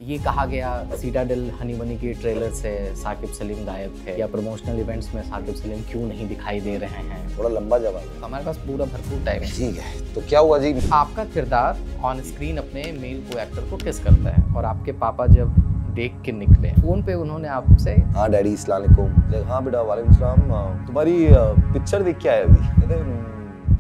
ये कहा गया सीटाडेल हनी बनी की ट्रेलर से साकिब सलीम गायब थे या प्रमोशनल इवेंट्स में साकिब सलीम क्यों नहीं दिखाई दे रहे हैं। थोड़ा लंबा जवाब है। हमारे पास पूरा भरपूर टाइम है। ठीक है, तो क्या हुआ जी? आपका किरदार ऑन स्क्रीन अपने मेल को एक्टर को किस करता है और आपके पापा जब देख के निकले फोन पे उन्होंने आपसे हाँ डैडी अस्सलाम वालेकुम। हाँ बेटा वालेकुम सलाम। तुम्हारी पिक्चर देख के आए अभी।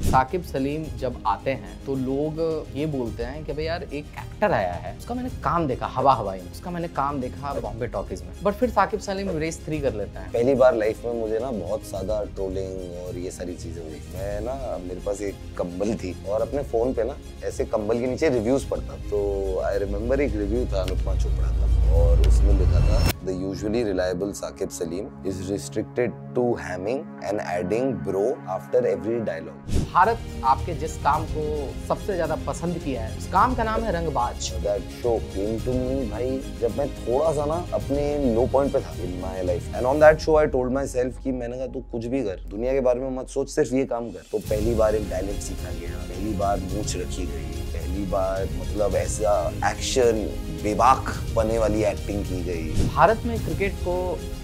साकिब सलीम जब आते हैं तो लोग ये बोलते हैं कि भाई यार एक एक्टर आया है, उसका मैंने काम देखा हवा हवाई में, उसका मैंने काम देखा बॉम्बे टॉकीज में, बट फिर साकिब सलीम रेस 3 कर लेते हैं। पहली बार लाइफ में मुझे ना बहुत ज्यादा ट्रोलिंग और ये सारी चीजें हुई। मैं ना मेरे पास एक कंबल थी और अपने फोन पे ना ऐसे कंबल के नीचे रिव्यूज पढ़ता, तो आई रिमेम्बर एक रिव्यू था अनुपमा चोपड़ा का और उसमें लिखा था the usually reliable Saqib Salim is restricted to hamming and adding bro after every dialogue. Bharat आपके जिस काम को सबसे ज्यादा पसंद किया है उस काम का नाम है Rangbaaz. That show came to me भाई जब मैं थोड़ा सा ना अपने लो पॉइंट पे था इन my life, and on that show I told my self कि मैंने कहा तू कुछ भी कर, दुनिया के बारे में मत सोच, सिर्फ ये काम कर। तो पहली बार एक डायलेक्ट सीखा गया, पहली बार मूंछ रखी गई, पहली बार मतलब ऐसा एक्शन बेबाक बने वाली एक्टिंग की गई। भारत में क्रिकेट को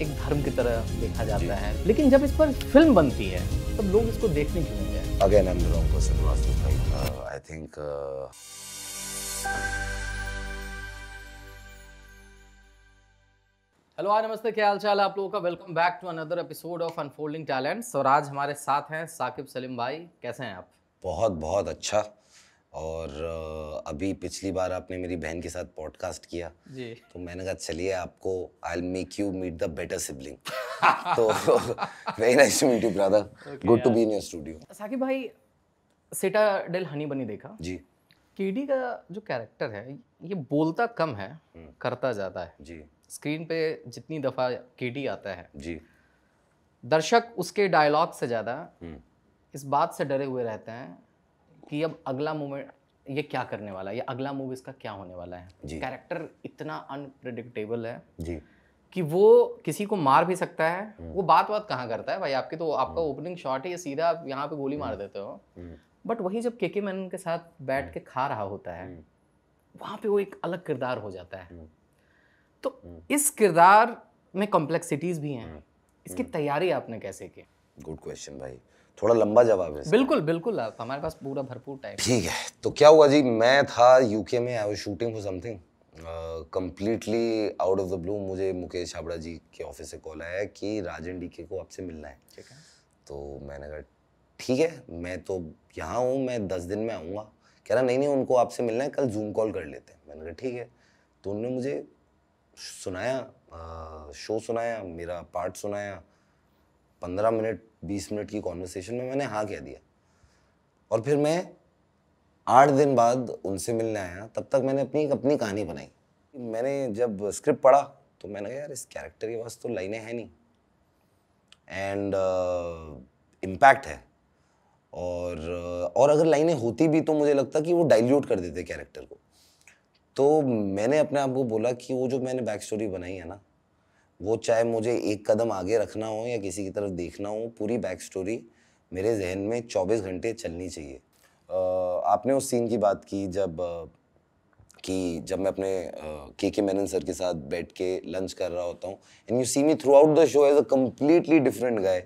एक धर्म की तरह देखा जाता है, लेकिन जब इस पर फिल्म बनती है तब लोग इसको देखने क्यों नहीं गए? Again, I'm the wrong person to ask this, right? I think hello hi नमस्ते, क्या हाल चाल है आप लोगों का। Welcome back to another episode of unfolding talents. और आज हमारे साथ हैं साकिब सलीम भाई। कैसे हैं आप? बहुत बहुत अच्छा। और अभी पिछली बार आपने मेरी बहन के साथ पॉडकास्ट किया जी, तो मैंने कहा चलिए आपको I will make you meet the better sibling. तो very nice to meet you brother, good to be in your studio. Saqib भाई, सीटाडेल हनी बनी देखा जी केडी का जो कैरेक्टर है ये बोलता कम है, करता ज़्यादा है। जी स्क्रीन पे जितनी दफ़ा केडी आता है जी दर्शक उसके डायलॉग से ज़्यादा इस बात से डरे हुए रहते हैं कि अब अगला मूवमेंट ये क्या करने वाला है या अगला मूव इसका क्या होने वाला है। कैरेक्टर इतना अनप्रेडिक्टेबल है जी कि वो किसी को मार भी सकता है। वो बात कहाँ करता है भाई, आपकी तो आपका ओपनिंग शॉट है, ये सीधा आप यहाँ पे गोली मार देते हो। बट वही जब के मैनन के साथ बैठ के खा रहा होता है वहाँ पे वो एक अलग किरदार हो जाता है। तो इस किरदार में कॉम्प्लेक्सिटीज भी हैं, इसकी तैयारी आपने कैसे की? गुड क्वेश्चन भाई, थोड़ा लंबा जवाब है। बिल्कुल बिल्कुल, आप हमारे पास पूरा भरपूर टाइम। ठीक है, तो क्या हुआ जी, मैं था यूके में, I was shooting for something completely out of the blue. मुझे मुकेश छाबड़ा जी के ऑफिस से कॉल आया कि राजन डीके को आपसे मिलना है। ठीक है, तो मैंने कहा ठीक है, मैं तो यहाँ हूँ, मैं 10 दिन में आऊँगा। कह रहा नहीं उनको आपसे मिलना है, कल जूम कॉल कर लेते हैं। मैंने कहा ठीक है। तो उन्होंने मुझे सुनाया, शो सुनाया, मेरा पार्ट सुनाया। 15 मिनट 20 मिनट की कॉन्वर्सेशन में मैंने हाँ कह दिया और फिर मैं 8 दिन बाद उनसे मिलने आया। तब तक मैंने अपनी कहानी बनाई। मैंने जब स्क्रिप्ट पढ़ा तो मैंने कहा यार इस कैरेक्टर के पास तो लाइनें हैं नहीं एंड इम्पैक्ट है, और अगर लाइनें होती भी तो मुझे लगता कि वो डाइल्यूट कर देते कैरेक्टर को। तो मैंने अपने आप को बोला कि वो जो मैंने बैक स्टोरी बनाई है ना, वो चाहे मुझे एक कदम आगे रखना हो या किसी की तरफ देखना हो, पूरी बैक स्टोरी मेरे जहन में 24 घंटे चलनी चाहिए। आपने उस सीन की बात की जब मैं अपने के मेनन सर के साथ बैठ के लंच कर रहा होता हूँ and you see me throughout the show as a completely different guy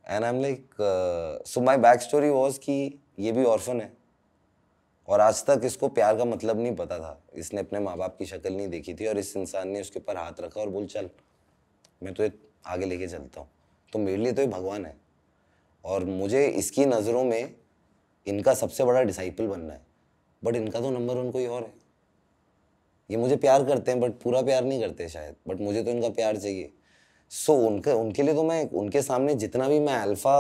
and I am like so my back story was कि ये भी ऑर्फन है और आज तक इसको प्यार का मतलब नहीं पता था। इसने अपने माँ बाप की शक्ल नहीं देखी थी और इस इंसान ने उसके ऊपर हाथ रखा और बोल चल मैं तुझे आगे लेके चलता हूँ। तो मेरे लिए तो ये भगवान है और मुझे इसकी नज़रों में इनका सबसे बड़ा डिसाइपल बनना है। बट इनका तो नंबर 1 कोई और है। ये मुझे प्यार करते हैं बट पूरा प्यार नहीं करते शायद, बट मुझे तो इनका प्यार चाहिए। सो उनके लिए तो मैं उनके सामने जितना भी मैं अल्फा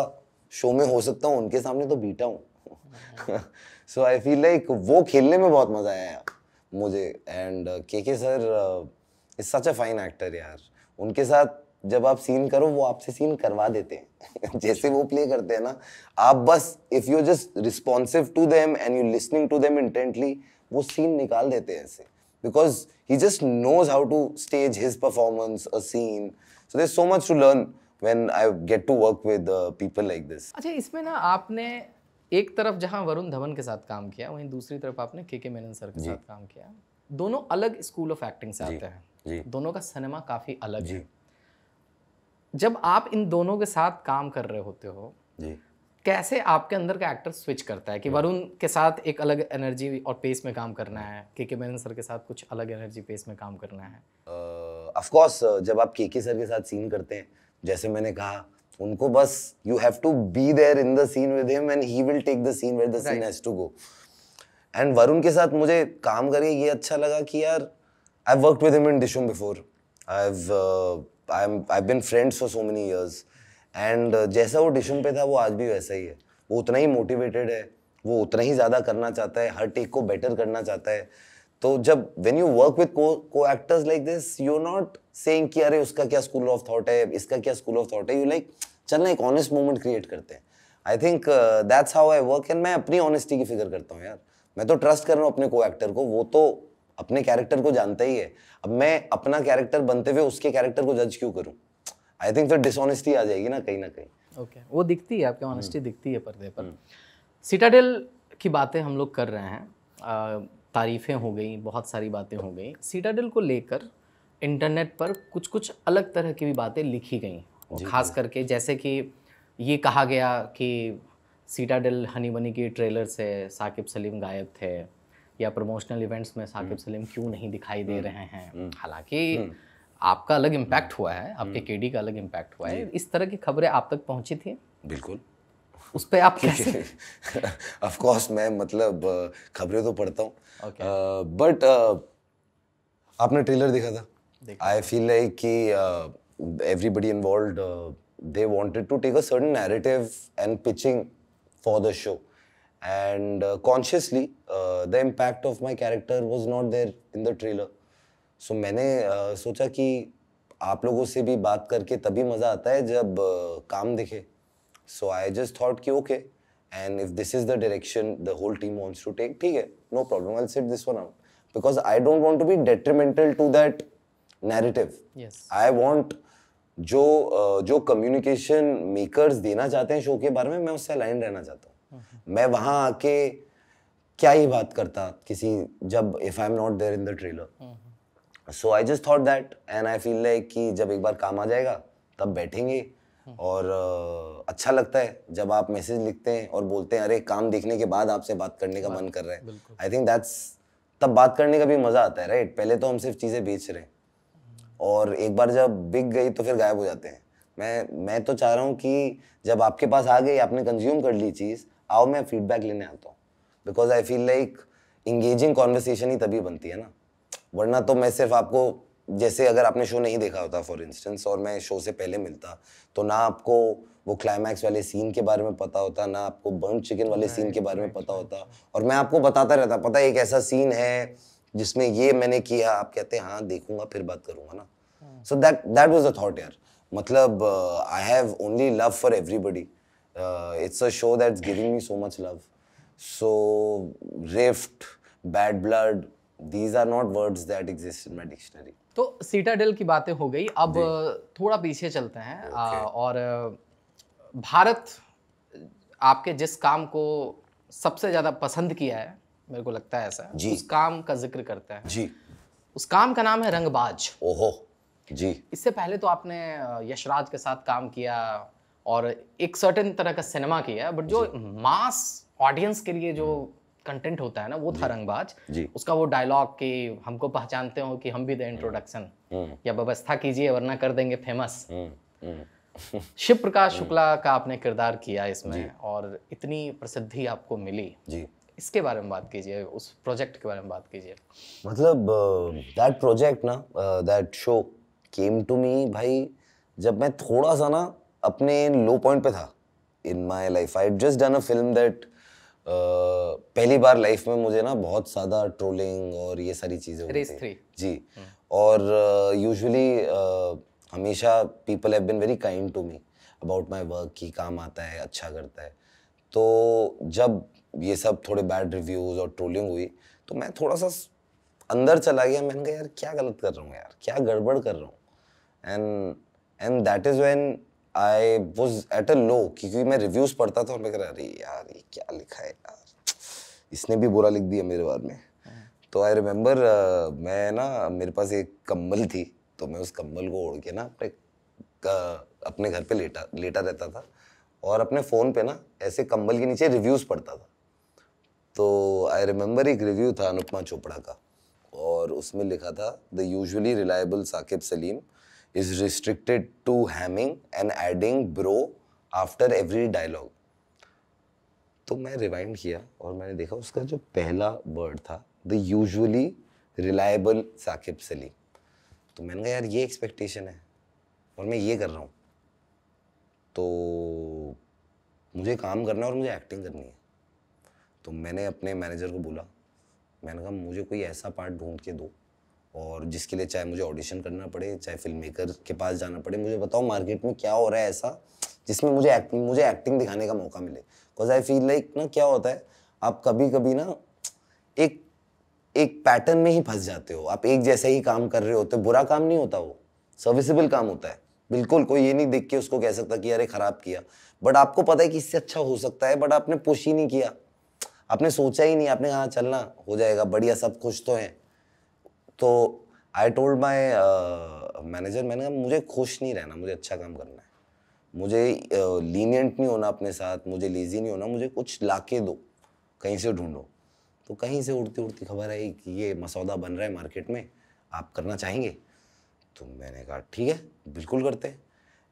शो में हो सकता हूँ उनके सामने तो बीटा हूँ। सो आई फील लाइक वो खेलने में बहुत मजा आया मुझे। एंड के sir is such a fine actor यार। उनके साथ जब आप सीन करो वो आपसे सीन करवा देते हैं। जैसे वो प्ले करते हैं ना, आप बस if you just responsive to them and you listening to them intently, वो सीन निकाल देते हैं ऐसे, because he just knows how to stage his performance a scene. So there is so much to learn when I get to work with people like this. अच्छा, इसमें ना आपने एक तरफ जहां वरुण धवन के साथ काम किया वहीं दूसरी तरफ आपने के मेनन सर के साथ काम किया। दोनों अलग स्कूल ऑफ एक्टिंग से जी, आते हैं, जी, दोनों का सिनेमा काफ़ी अलग जी, है। जब आप इन दोनों के साथ काम कर रहे होते हो, जी। कैसे आपके अंदर का एक्टर स्विच करता है कि वरुण के साथ एक अलग एनर्जी और पेस में काम करना है, के मेनन सर के साथ कुछ अलग एनर्जी पेस में काम करना है? ऑफ कोर्स जब आप के सर के साथ सीन करते हैं, जैसे मैंने कहा, उनको बस you have to be there in the scene with him and he will take the scene where the scene has to go. And Varun के साथ मुझे काम करके ये अच्छा लगा कि यार I worked with him in Dishoom before, I've been friends for so many years and जैसा वो डिशुम पे था वो आज भी वैसा ही है। वो उतना ही मोटिवेटेड है, वो उतना ही ज़्यादा करना चाहता है, हर टेक को बेटर करना चाहता है। तो जब when you work with co actors like this, you're not saying कि अरे उसका क्या स्कूल ऑफ थॉट है, इसका क्या स्कूल ऑफ थॉट है, you like चलना एक ऑनेस्ट मोमेंट क्रिएट करते हैं। I think that's how I work and मैं अपनी ऑनेस्टी की फिक्र करता हूँ यार। मैं तो ट्रस्ट कर रहा हूँ अपने को एक्टर को, वो तो अपने कैरेक्टर को जानता ही है। अब मैं अपना कैरेक्टर बनते हुए उसके कैरेक्टर को जज क्यों करूं? आई थिंक फिर डिसऑनेस्टी आ जाएगी ना कहीं। ओके, वो दिखती है, आपकी ऑनेस्टी दिखती है पर्दे पर। सिटाडेल की बातें हम लोग कर रहे हैं, तारीफ़ें हो गई, बहुत सारी बातें हो गई। सिटाडेल को लेकर इंटरनेट पर कुछ कुछ अलग तरह की भी बातें लिखी गई, और ख़ास करके जैसे कि ये कहा गया कि सिटाडेल हनी बनी की ट्रेलर से साकिब सलीम गायब थे, या प्रमोशनल इवेंट्स में साकिब सलीम क्यों नहीं दिखाई दे रहे हैं। हालांकि आपका अलग इम्पैक्ट हुआ है, आपके केडी का अलग इम्पैक्ट हुआ है, इस तरह की खबरें आप तक पहुंची थी? बिल्कुल। उस पे आप कैसे? ऑफ कोर्स मैं मतलब खबरें तो पढ़ता हूँ, बट आपने ट्रेलर देखा था? आई फील लाइक कि everybody involved they wanted to take a certain narrative and pitching for the show, and consciously the impact of my character was not there in the trailer. So मैंने सोचा कि आप लोगों से भी बात करके तभी मज़ा आता है जब काम दिखे. So I just thought कि okay, and if this is the direction the whole team wants to take, ठीक है, no problem, I'll sit this one out, because I don't want to be detrimental to that narrative. Yes. I want जो communication makers देना चाहते हैं show के बारे में, मैं उससे अलाइन रहना चाहता हूँ. मैं वहाँ आके क्या ही बात करता किसी, जब if I am not there in the trailer. So I just thought that, and I feel like कि जब एक बार काम आ जाएगा तब बैठेंगे. और अच्छा लगता है जब आप मैसेज लिखते हैं और बोलते हैं अरे काम देखने के बाद आपसे बात करने का मन कर रहा है. आई थिंक दैट्स, तब बात करने का भी मजा आता है, राइट? पहले तो हम सिर्फ चीजें बेच रहे हैं, और एक बार जब बिक गई तो फिर गायब हो जाते हैं. मैं तो चाह रहा हूँ कि जब आपके पास आ गई, आपने कंज्यूम कर ली चीज़, आओ मैं फीडबैक लेने आता हूँ. Because I feel like engaging conversation ही तभी बनती है ना, वरना तो मैं सिर्फ आपको, जैसे अगर आपने शो नहीं देखा होता फॉर इंस्टेंस, और मैं शो से पहले मिलता, तो ना आपको वो क्लाइमैक्स वाले सीन के बारे में पता होता, ना आपको बर्न चिकन वाले सीन के बारे में पता होता, और मैं आपको बताता रहता, पता है एक ऐसा सीन है जिसमें ये मैंने किया, आप कहते हैं हाँ देखूंगा फिर बात करूंगा ना. So that was the thought यार. मतलब I have only love for everybody. It's a show that's giving me so much love. So rift, bad blood, these are not words that exist in my dictionary. तो Citadel की बातें हो गई, अब थोड़ा पीछे चलते हैं. और भारत आपके जिस काम को सबसे ज्यादा पसंद किया है, मेरे को लगता है ऐसा, उस काम का जिक्र करते हैं जी. उस काम का नाम है रंगबाज. ओहो जी. इससे पहले तो आपने यशराज के साथ काम किया और एक सर्टेन तरह का सिनेमा किया, बट जो मास ऑडियंस के लिए जो कंटेंट होता है ना, वो था रंगबाज. उसका वो डायलॉग कि हमको पहचानते हो कि हम भी द इंट्रोडक्शन, या व्यवस्था कीजिए वरना कर देंगे फेमस. शिव प्रकाश शुक्ला का आपने किरदार किया इसमें, और इतनी प्रसिद्धि आपको मिली जी. इसके बारे में बात कीजिए, उस प्रोजेक्ट के बारे में बात कीजिए. मतलब दैट प्रोजेक्ट ना, that show came to me भाई जब मैं थोड़ा सा ना अपने लो पॉइंट पे था इन my life. I had just done a film that, पहली बार लाइफ में मुझे ना बहुत ज़्यादा ट्रोलिंग और ये सारी चीज़ें रेस 3 जी. और यूजुअली हमेशा people have been very kind to me about my work, कि काम आता है, अच्छा करता है. तो जब ये सब थोड़े बैड रिव्यूज़ और ट्रोलिंग हुई तो मैं थोड़ा सा अंदर चला गया. मैंने कहा यार क्या गलत कर रहा हूँ यार, क्या गड़बड़ कर रहा हूँ. And that is when I was at a low, क्योंकि मैं रिव्यूज़ पढ़ता था और मैं कह रहा अरे यार ये क्या लिखा है यार, इसने भी बुरा लिख दिया मेरे बारे में. तो आई रिमेम्बर मैं ना, मेरे पास एक कम्बल थी, तो मैं उस कम्बल को ओढ़ के ना अपने घर पे लेटा रहता था और अपने फ़ोन पे ना ऐसे कम्बल के नीचे रिव्यूज़ पढ़ता था। तो आई रिमेम्बर एक रिव्यू था अनुपमा चोपड़ा का और उसमें लिखा था the usually reliable Saqib Salim is restricted to hamming and adding bro after every dialogue. तो मैं रिवाइंड किया और मैंने देखा उसका जो पहला वर्ड था the usually reliable Saqib Salim. तो मैंने कहा यार ये एक्सपेक्टेशन है और मैं ये कर रहा हूँ, तो मुझे काम करना है और मुझे एक्टिंग करनी है। तो मैंने अपने मैनेजर को बोला, मैंने कहा मुझे कोई ऐसा पार्ट ढूंढ के दो और जिसके लिए चाहे मुझे ऑडिशन करना पड़े, चाहे फिल्म मेकर के पास जाना पड़े, मुझे बताओ मार्केट में क्या हो रहा है ऐसा जिसमें मुझे एक्टिंग दिखाने का मौका मिले। बिकॉज आई फील लाइक ना क्या होता है, आप कभी कभी ना एक पैटर्न में ही फंस जाते हो, आप एक जैसा ही काम कर रहे होते हो। बुरा काम नहीं होता, वो सर्विसेबल काम होता है, बिल्कुल कोई ये नहीं देख के उसको कह सकता कि अरे खराब किया, बट आपको पता है कि इससे अच्छा हो सकता है, बट आपने पुश ही नहीं किया, आपने सोचा ही नहीं, आपने कहा चलना हो जाएगा, बढ़िया, सब खुश तो हैं। तो आई टोल्ड माई मैनेजर, मैंने कहा मुझे खुश नहीं रहना, मुझे अच्छा काम करना है, मुझे लीनियंट नहीं होना अपने साथ, मुझे लेजी नहीं होना, मुझे कुछ लाके दो, कहीं से ढूंढो। तो कहीं से उड़ती उड़ती खबर आई कि ये मसौदा बन रहा है मार्केट में, आप करना चाहेंगे? तो मैंने कहा ठीक है, बिल्कुल करते हैं।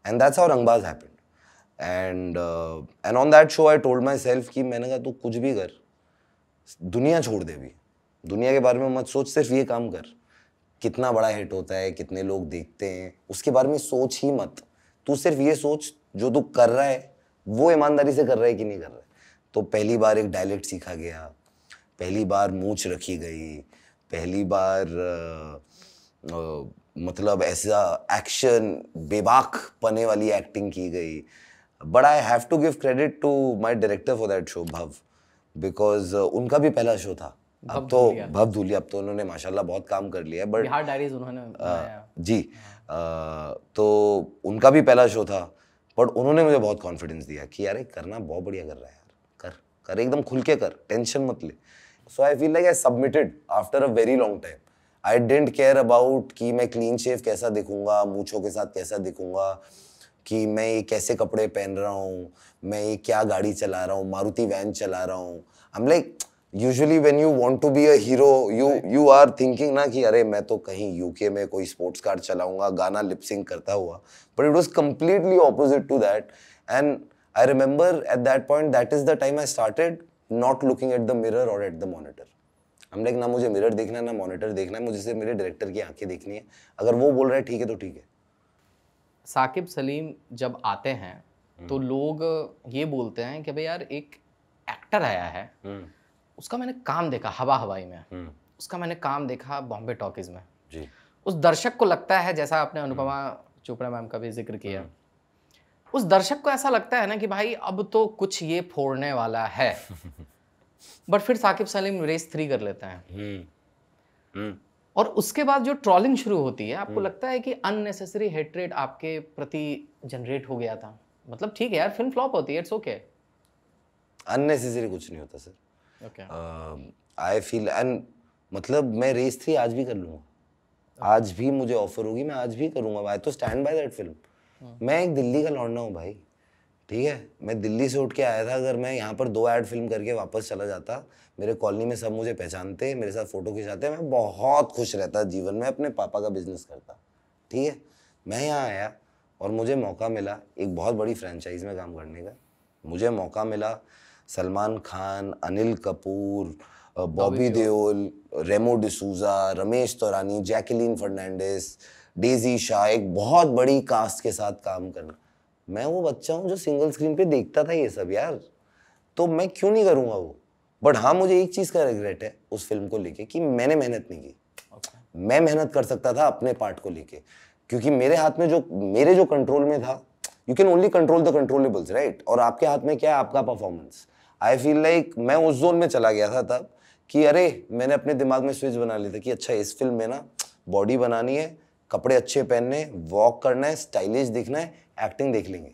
एंड दैट्स हाउ रंगबाज happened. And on that show I told my self कि मैंने कहा तू कुछ भी कर, दुनिया छोड़ दे, भी दुनिया के बारे में मत सोच, सिर्फ ये काम कर, कितना बड़ा हिट होता है, कितने लोग देखते हैं, उसके बारे में सोच ही मत। तू सिर्फ ये सोच जो तू कर रहा है वो ईमानदारी से कर रहा है कि नहीं कर रहा है। तो पहली बार एक डायलेक्ट सीखा गया, पहली बार मूंछ रखी गई, पहली बार मतलब ऐसा एक्शन बेबाक पने वाली एक्टिंग की गई। But I have to give credit to my director for that show, Bhav, because उनका भी पहला शो था। अब तो भव धूलिया, अब तो उन्होंने माशाल्लाह बहुत काम कर लिया है, बट बिहार डायरीज उन्होंने बनाया। जी, तो उनका भी पहला शो था, बट उन्होंने मुझे बहुत कॉन्फिडेंस दिया कि यार करना बहुत बढ़िया कर रहा है यार, कर कर एकदम खुल के कर, टेंशन मत ले। So I feel like I submitted after a very long time. I didn't care about कि मैं क्लीन शेव कैसा दिखूंगा, मूंछों के साथ कैसा दिखूंगा, कि मैं ये कैसे कपड़े पहन रहा हूँ, मैं ये क्या गाड़ी चला रहा हूँ, मारुति वैन चला रहा हूँ। I am like, usually when you want to be a hero you are thinking ना कि अरे मैं तो कहीं यूके में कोई स्पोर्ट्स कार चलाऊंगा गाना लिपसिंग करता हुआ, but it was completely opposite to that. And I remember at that point, that is the time I started not looking at the mirror और एट द मॉनिटर। हम like ना मुझे mirror देखना है ना मॉनिटर देखना है, मुझे सिर्फ मेरे डायरेक्टर की आंखें देखनी है, अगर वो बोल रहा है ठीक है तो ठीक है। साकिब सलीम जब आते हैं तो लोग ये बोलते हैं कि भाई यार एक एक्टर आया है, उसका मैंने काम देखा हवा हवाई में, उसका मैंने काम देखा बॉम्बे टॉकीज में जी। उस दर्शक को लगता है, जैसा आपने अनुपमा चोपड़ा मैम का भी जिक्र किया, उस दर्शक को ऐसा लगता है ना कि भाई अब तो कुछ ये फोड़ने वाला है बट फिर साकिब सलीम रेस 3 कर लेते हैं और उसके बाद जो ट्रोलिंग शुरू होती है, आपको लगता है कि अननेसेसरी हेट्रेड आपके प्रति जनरेट हो गया था? मतलब ठीक है यार, फिल्म फ्लॉप होती है, इट्स ओके। अननेसेसरी कुछ नहीं होता sir. Okay, I feel, and मतलब मैं रेस 3 आज भी कर लूँगा, आज भी मुझे ऑफर होगी, मैं आज भी करूँगा। आई तो स्टैंड बाय दैट फिल्म। मैं एक दिल्ली का लौंडा हूँ भाई, ठीक है, मैं दिल्ली से उठ के आया था, अगर मैं यहाँ पर 2 ऐड फिल्म करके वापस चला जाता, मेरे कॉलोनी में सब मुझे पहचानते, मेरे साथ फोटो खिंचाते, मैं बहुत खुश रहता जीवन में, अपने पापा का बिजनेस करता, ठीक है। मैं यहाँ आया और मुझे मौका मिला एक बहुत बड़ी फ्रेंचाइज में काम करने का, मुझे मौका मिला सलमान खान, अनिल कपूर, बॉबी देओल, रेमो डिसूजा, रमेश तौरानी, जैकलीन फर्नांडिस, डेजी शाह, एक बहुत बड़ी कास्ट के साथ काम करना। मैं वो बच्चा हूँ जो सिंगल स्क्रीन पे देखता था ये सब यार, तो मैं क्यों नहीं करूँगा वो। बट हाँ, मुझे एक चीज़ का रिग्रेट है उस फिल्म को लेके कि मैंने मेहनत नहीं की। मैं मेहनत कर सकता था अपने पार्ट को लेके, क्योंकि मेरे हाथ में जो मेरे जो कंट्रोल में था, you can only control the controllables, right, और आपके हाथ में क्या है, आपका परफॉर्मेंस। आई फील लाइक मैं उस जोन में चला गया था तब कि अरे मैंने अपने दिमाग में स्विच बना लिया था कि अच्छा इस फिल्म में ना बॉडी बनानी है, कपड़े अच्छे पहनने, वॉक करना है, स्टाइलिश दिखना है, एक्टिंग देख लेंगे।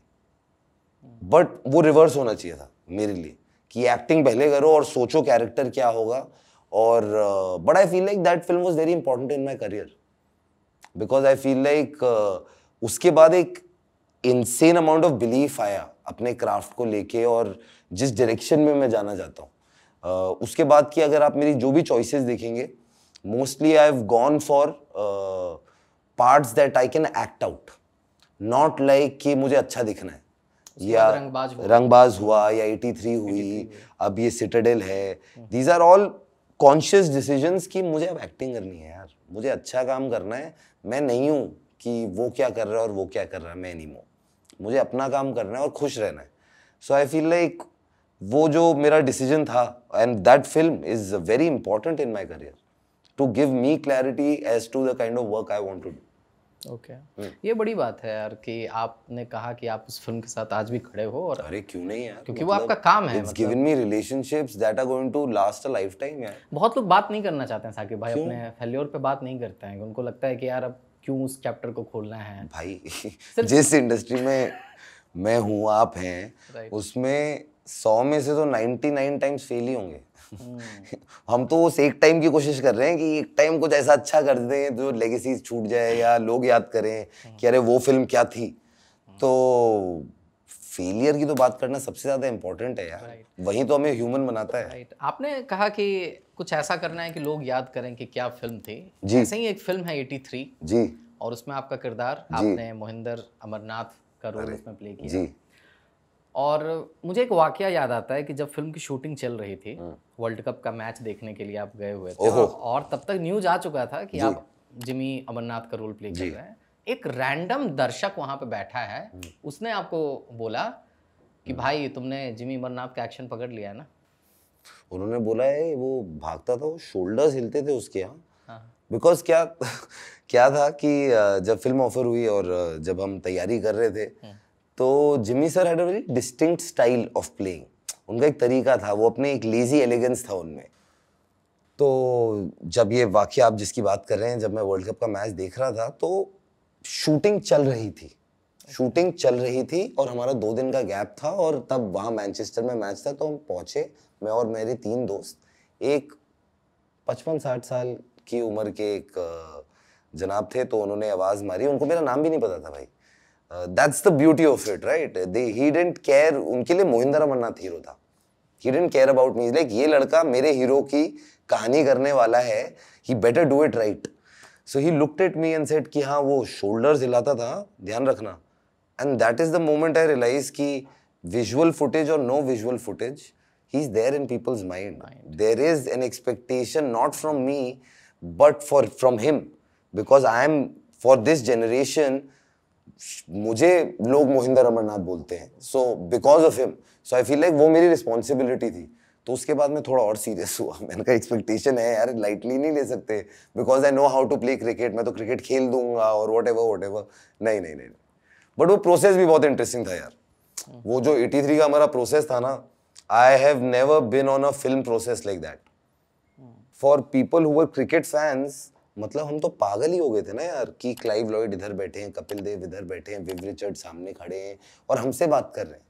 बट वो रिवर्स होना चाहिए था मेरे लिए कि एक्टिंग पहले करो और सोचो कैरेक्टर क्या होगा, और but I feel like that film was very important in my career because I feel like उसके बाद एक इंसेन अमाउंट ऑफ बिलीफ आया अपने क्राफ्ट को लेके और जिस डायरेक्शन में मैं जाना चाहता हूँ। उसके बाद की अगर आप मेरी जो भी चॉइसेस देखेंगे mostly I have gone for parts that I can act out, not like कि मुझे अच्छा दिखना है या रंगबाज हुआ या 83 हुई, अब ये सिटाडेल है। These are all conscious decisions कि मुझे अब एक्टिंग करनी है यार, मुझे अच्छा काम करना है। मैं नहीं हूँ कि वो क्या कर रहा है और वो क्या कर रहा है, मैं नहीं हूँ, मुझे अपना काम करना है और खुश रहना है। सो आई फील लाइक वो जो मेरा डिसीजन था and that film is very important in my career to give me clarity as to the kind of work I want to do. Okay ये बड़ी बात है यार कि आपने कहा कि आप उस फिल्म के साथ आज भी खड़े हो। और अरे क्यों नहीं यार, क्योंकि वो आपका काम है। It's given me relationships that are going to last a lifetime यार। बहुत लोग बात नहीं करना चाहते हैं साकिब भाई, अपने फेल्योर पे बात नहीं करते हैं, उनको लगता है कि यार अब क्यों उस चैप्टर को खोलना है। भाई जिस इंडस्ट्री में मैं हूँ आप हैं उसमें 100 में से तो 99 टाइम्स फेल ही होंगे। हम तो उस एक टाइम की कोशिश कर रहे हैं कि एक टाइम कुछ ऐसा अच्छा कर दें जो लेगेसी छूट जाए या लोग याद करें कि अरे वो फिल्म क्या थी। तो फेलियर की तो बात करना सबसे ज्यादा इंपॉर्टेंट है यार, वही तो हमें ह्यूमन बनाता है। आपने कहा कि कुछ ऐसा करना है कि लोग याद करें कि क्या फिल्म थी। ऐसे ही एक फिल्म है 83 जी, और उसमें आपका किरदार आपने मोहिंदर अमरनाथ का रोल उसमें प्ले किया जी। और मुझे एक वाकया याद आता है कि जब फिल्म की शूटिंग चल रही थी, वर्ल्ड कप का मैच देखने के लिए आप गए हुए थे और तब तक न्यूज आ चुका था कि आप जिमी अमरनाथ का रोल प्ले कर रहे हैं। एक रैंडम दर्शक वहां पे बैठा है, उसने आपको बोला कि भाई तुमने जिमी अमरनाथ का एक्शन पकड़ लिया है ना। उन्होंने बोला है वो भागता था, वो शोल्डर्स हिलते थे उसके यहाँ। बिकॉज क्या था कि जब फिल्म ऑफर हुई और जब हम तैयारी कर रहे थे तो Jimmy sir had a very distinct style of playing. उनका एक तरीका था, वो अपने एक लेजी एलिगेंस था उनमें। तो जब ये वाकया आप जिसकी बात कर रहे हैं, जब मैं वर्ल्ड कप का मैच देख रहा था तो शूटिंग चल रही थी और हमारा 2 दिन का गैप था और तब वहाँ मैनचेस्टर में मैच था। तो हम पहुंचे, मैं और मेरे 3 दोस्त, एक 55-60 साल की उम्र के एक जनाब थे। तो उन्होंने आवाज मारी, उनको मेरा नाम भी नहीं पता था भाई। That's the beauty of it, right? He didn't care. उनके लिए मोहिंदर अमरनाथ हीरो था। He didn't care about me. Like ये लड़का मेरे हीरो की कहानी करने वाला है, he better do it right. So he looked at me and said कि हाँ वो shoulders हिलाता था, ध्यान रखना। And that is the moment I realized कि visual footage or no visual footage, he's there in people's mind. There is an expectation not from me, but from him, because I am for this generation. मुझे लोग मोहिंदर अमरनाथ बोलते हैं, so because of him, so I feel like वो मेरी responsibility थी। तो उसके बाद मैं थोड़ा और सीरियस हुआ। मैंने कहा एक्सपेक्टेशन है यार, लाइटली नहीं ले सकते, because I know how to play cricket. मैं तो क्रिकेट खेल दूंगा और वट एवर। नहीं। बट वो प्रोसेस भी बहुत इंटरेस्टिंग था यार। वो जो 83 का हमारा प्रोसेस था ना, I have never been on a film process like that. For people who were cricket fans, मतलब हम तो पागल ही हो गए थे ना यार कि क्लाइव लॉयड इधर बैठे हैं, कपिल देव इधर बैठे हैं, विव रिचर्ड सामने खड़े हैं और हमसे बात कर रहे हैं।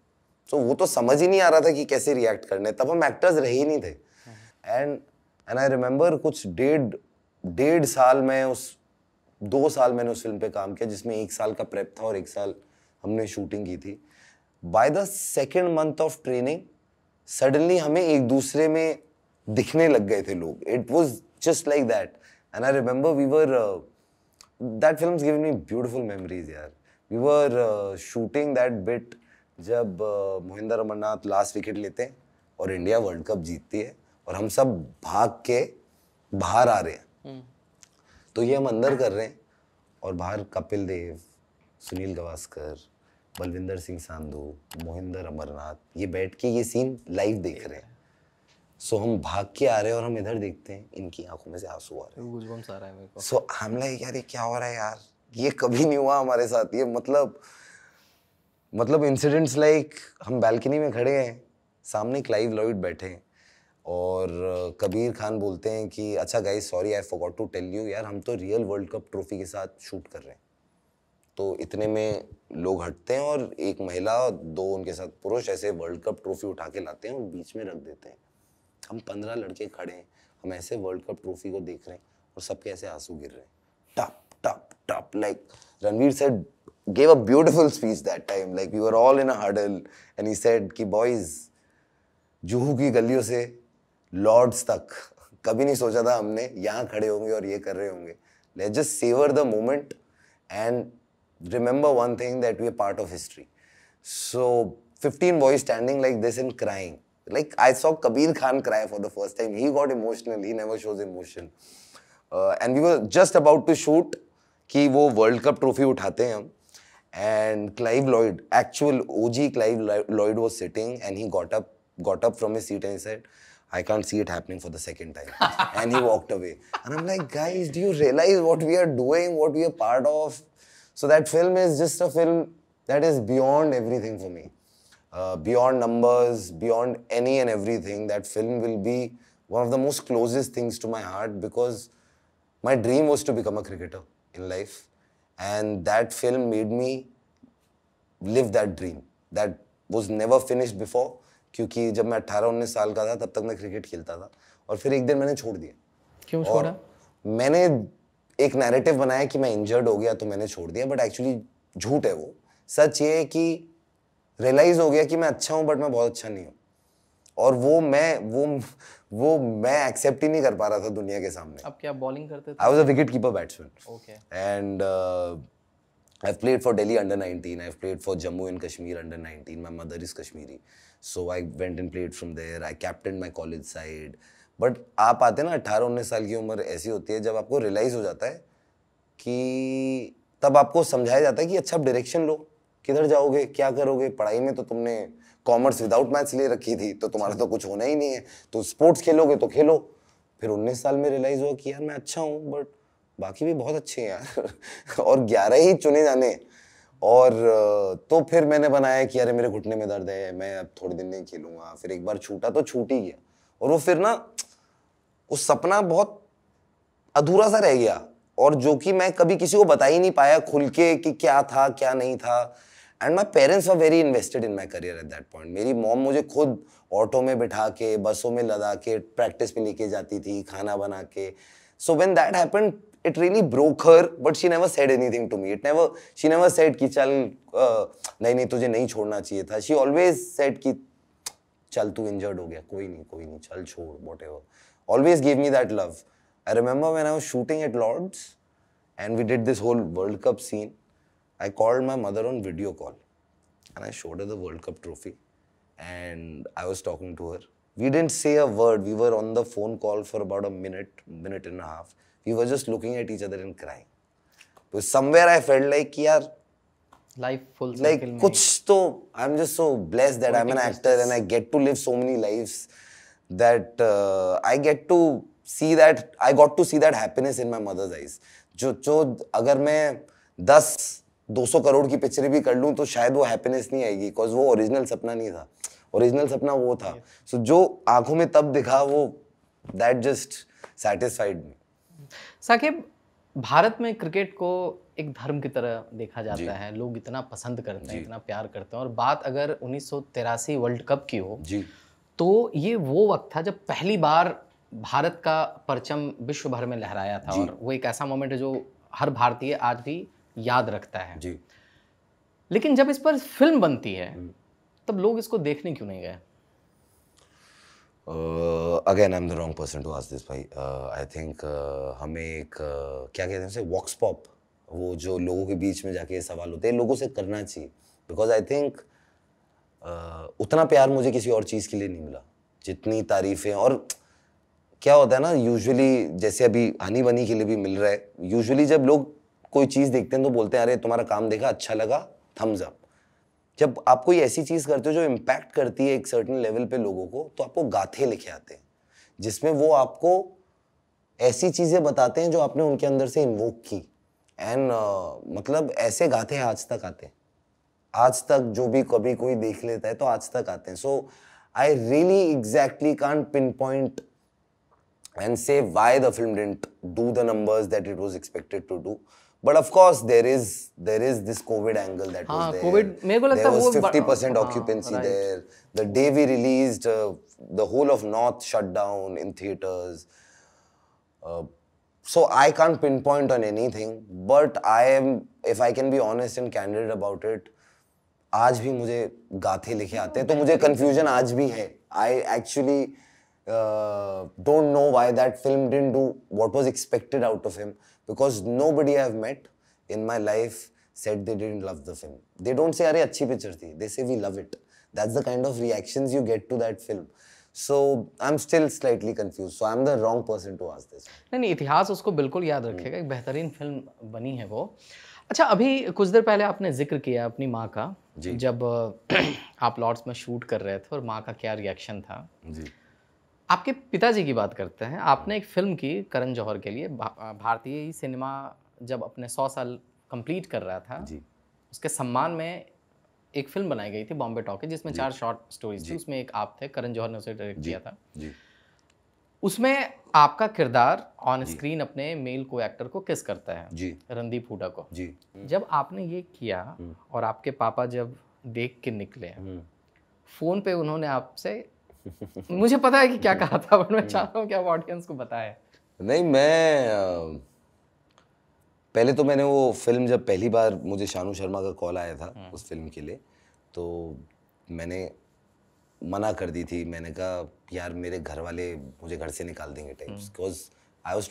तो वो तो समझ ही नहीं आ रहा था कि कैसे रिएक्ट करने। तब हम एक्टर्स रहे ही नहीं थे। एंड आई रिमेंबर कुछ डेढ़ साल में 2 साल मैंने उस फिल्म पे काम किया, जिसमें 1 साल का प्रेप था और 1 साल हमने शूटिंग की थी। By the 2nd month of training suddenly हमें एक दूसरे में दिखने लग गए थे लोग। It was just like that. And I remember we were, that film's given me beautiful memories यार। We were shooting that bit जब मोहिंदर अमरनाथ लास्ट विकेट लेते हैं और इंडिया वर्ल्ड कप जीतती है और हम सब भाग के बाहर आ रहे हैं। तो ये हम अंदर कर रहे हैं और बाहर कपिल देव, सुनील गावस्कर, बलविंदर सिंह संधू, मोहिंदर अमरनाथ ये बैठ के ये सीन लाइव देख रहे हैं। सो हम भाग के आ रहे हैं और हम इधर देखते हैं, इनकी आंखों में से आंसू आ रहे हैं। गूज़बम्स आ रहा है मेरे को। सो हम लाइक यार ये क्या हो रहा है यार, ये कभी नहीं हुआ हमारे साथ। ये मतलब इंसिडेंट्स लाइक हम बैल्कनी में खड़े हैं, सामने क्लाइव लॉयड बैठे हैं और कबीर खान बोलते हैं कि अच्छा guys sorry I forgot to tell you, यार हम तो रियल वर्ल्ड कप ट्रॉफी के साथ शूट कर रहे हैं। तो इतने में लोग हटते हैं और एक महिला और 2 उनके साथ पुरुष ऐसे वर्ल्ड कप ट्रॉफी उठा के लाते हैं और बीच में रख देते हैं। हम 15 लड़के खड़े हैं हम ऐसे वर्ल्ड कप ट्रॉफी को देख रहे हैं और सबके ऐसे आंसू गिर रहे हैं, टप टप टप, like Ranveer said, gave a beautiful speech that time, like we were all in a huddle and he said कि boys, जुहू की गलियों से लॉर्ड्स तक कभी नहीं सोचा था हमने यहाँ खड़े होंगे और ये कर रहे होंगे. Let's just savor the moment and remember one thing, that we are part of history. So 15 boys standing like this and crying. Like I saw Kabir Khan cry for the first time. He got emotional. He never shows emotion. And we were just about to shoot कि वो world cup trophy उठाते हैं हम. And Clive Lloyd, actual OG Clive Lloyd was sitting and he got up from his seat and he said, I can't see it happening for the second time. And he walked away. And I'm like, guys, do you realize what we are doing, what we are part of? So that film is just a film that is beyond everything for me. Beyond numbers, beyond any and everything. That film will be one of the most closest things to my heart because my dream was to become a cricketer in life. And that film made me live that dream. That was never finished before. क्योंकि जब मैं 18-19 साल का था तब तक मैं cricket खेलता था और फिर एक दिन मैंने छोड़ दिया. क्यों छोड़ा? मैंने एक नैरेटिव बनाया कि मैं इंजर्ड हो गया तो मैंने छोड़ दिया, बट एक्चुअली झूठ है वो. सच ये है कि रियलाइज हो गया कि मैं अच्छा हूँ बट मैं बहुत अच्छा नहीं हूँ, और वो मैं एक्सेप्ट ही नहीं कर पा रहा था दुनिया के सामने. अब क्या बॉलिंग करते थे? I was a wicket keeper batsman. Okay. And I've played for Delhi under-19. I've played for Jammu and Kashmir under-19. My mother is Kashmiri, so I went and played from there. I captained my college side. But आप आते ना 18-19 साल की उम्र ऐसी होती है जब आपको रियलाइज हो जाता है कि तब आपको समझाया जाता है कि अच्छा आप डायरेक्शन लो, किधर जाओगे, क्या करोगे. पढ़ाई में तो तुमने कॉमर्स विदाउट मैथ्स ले रखी थी तो तुम्हारा तो कुछ होना ही नहीं है, तो स्पोर्ट्स खेलोगे तो खेलो. फिर 19 साल में रियलाइज हुआ कि यार मैं अच्छा हूँ बट बाकी भी बहुत अच्छे हैं यार और 11 ही चुने जाने. और तो फिर मैंने बनाया कि अरे मेरे घुटने में दर्द है, मैं अब थोड़े दिन नहीं खेलूंगा. फिर एक बार छूटा तो छूट ही गया, और वो फिर ना वो सपना बहुत अधूरा सा रह गया, और जो कि मैं कभी किसी को बता ही नहीं पाया खुल के कि क्या था क्या नहीं था. And my parents were very invested in my career at that point. मेरी मॉम मुझे खुद ऑटो में बिठा के, बसों में लदा के प्रैक्टिस में लेके जाती थी, खाना बना के. So when that happened, it really broke her, but she never said anything to me. She never said कि चल नहीं तुझे नहीं छोड़ना चाहिए था. She always said कि चल तू injured हो गया, कोई नहीं चल छोड़, whatever. Always gave me that love. I remember when I was shooting at Lords and we did this whole World Cup scene, I called my mother on video call and I showed her the World Cup trophy and I was talking to her. We didn't say a word. We were on the phone call for about a minute and a half. We were just looking at each other and crying. Because somewhere I felt like, yaar, life full circle. Like, kuch to, I'm just so blessed that I'm an actor and I get to live so many lives that I get to see that, I got to see that happiness in my mother's eyes. जो अगर मैं 10-200 करोड़ की पिक्चरें भी कर लूँ तो शायद वो हैप्पीनेस नहीं आएगी, बिकॉज वो ओरिजिनल सपना नहीं था. ओरिजिनल सपना वो था. सो जो आंखों में तब दिखा वो, दैट जस्ट सैटिस्फाइड मी. साकिब, भारत में क्रिकेट को एक धर्म की तरह देखा जाता है, लोग इतना पसंद करते हैं, इतना प्यार करते हैं. और बात अगर 1983 वर्ल्ड कप की हो जी, तो ये वो वक्त था जब पहली बार भारत का परचम विश्व भर में लहराया था, और वो एक ऐसा मोमेंट है जो हर भारतीय आज भी याद रखता है जी. लेकिन जब इस पर फिल्म बनती है तब लोग इसको देखने क्यों नहीं गए? Again, I'm the wrong person to ask this भाई. I think हमें एक क्या कहते हैं उसे, वॉक्स पॉप, वो जो लोगों के बीच में जाके सवाल होते हैं, लोगों से करना चाहिए. बिकॉज आई थिंक उतना प्यार मुझे किसी और चीज़ के लिए नहीं मिला जितनी तारीफें. और क्या होता है ना, यूजुअली जैसे अभी हनी बनी के लिए भी मिल रहा है, यूजुअली जब लोग कोई चीज़ देखते हैं तो बोलते हैं अरे तुम्हारा काम देखा, अच्छा लगा, थम्स अप. जब आप कोई ऐसी चीज़ करते हो जो इम्पैक्ट करती है एक सर्टेन लेवल पे लोगों को, तो आपको गाथे लिखे आते हैं जिसमें वो आपको ऐसी चीज़ें बताते हैं जो आपने उनके अंदर से इन्वोक की. एंड मतलब ऐसे गाथे आज तक आते हैं, आज तक जो भी कभी कोई देख लेता है तो आज तक आते हैं. So I really exactly can't pinpoint and say why the film didn't do the numbers that it was expected to do. But of course there is this COVID angle that was there. COVID, मेरे को लगता there was 50% occupancy right. there. The day we released, the whole of North shut down in theaters. So I can't pinpoint on anything, but if I can be honest and candid about it, आज भी मुझे गाथे लिखे आते हैं, तो मुझे confusion आज भी है. I actually don't know why that film didn't do what was expected out of him, because nobody I've met in my life said they didn't love the film. They don't say अरे अच्छी picture थी. They say we love it. That's the kind of reactions you get to that film. So I'm still slightly confused. So I'm the wrong person to ask this. नहीं, इतिहास उसको बिल्कुल याद रखेगा, एक बेहतरीन फिल्म बनी है वो. अच्छा, अभी कुछ देर पहले आपने जिक्र किया अपनी माँ का, जब आप लॉर्ड्स में शूट कर रहे थे और माँ का क्या रिएक्शन था. जी. आपके पिताजी की बात करते हैं. आपने एक फिल्म की करण जौहर के लिए, भारतीय सिनेमा जब अपने 100 साल कंप्लीट कर रहा था जी. उसके सम्मान में एक फिल्म बनाई गई थी बॉम्बे टॉकीज, जिसमें 4 शॉर्ट स्टोरीज थी. उसमें एक आप थे, करण जौहर ने उसे डायरेक्ट किया था. जी. उसमें आपका किरदार ऑन स्क्रीन अपने मेल को एक्टर को किस करता है, जी. रणदीप हुडा को. जी. जब आपने ये किया और आपके पापा जब देख के निकले, फोन पे उन्होंने आपसे, मुझे पता है कि क्या कहा था, बट मैं चाहता हूँ कि आप ऑडियंस को बताएं. नहीं, मैं पहले तो मैंने वो फिल्म, जब पहली बार मुझे शानू शर्मा का कॉल आया था उस फिल्म के लिए, तो मैंने मना कर दी थी. मैंने कहा यार मेरे घर वाले मुझे घर से निकाल देंगे types, because I was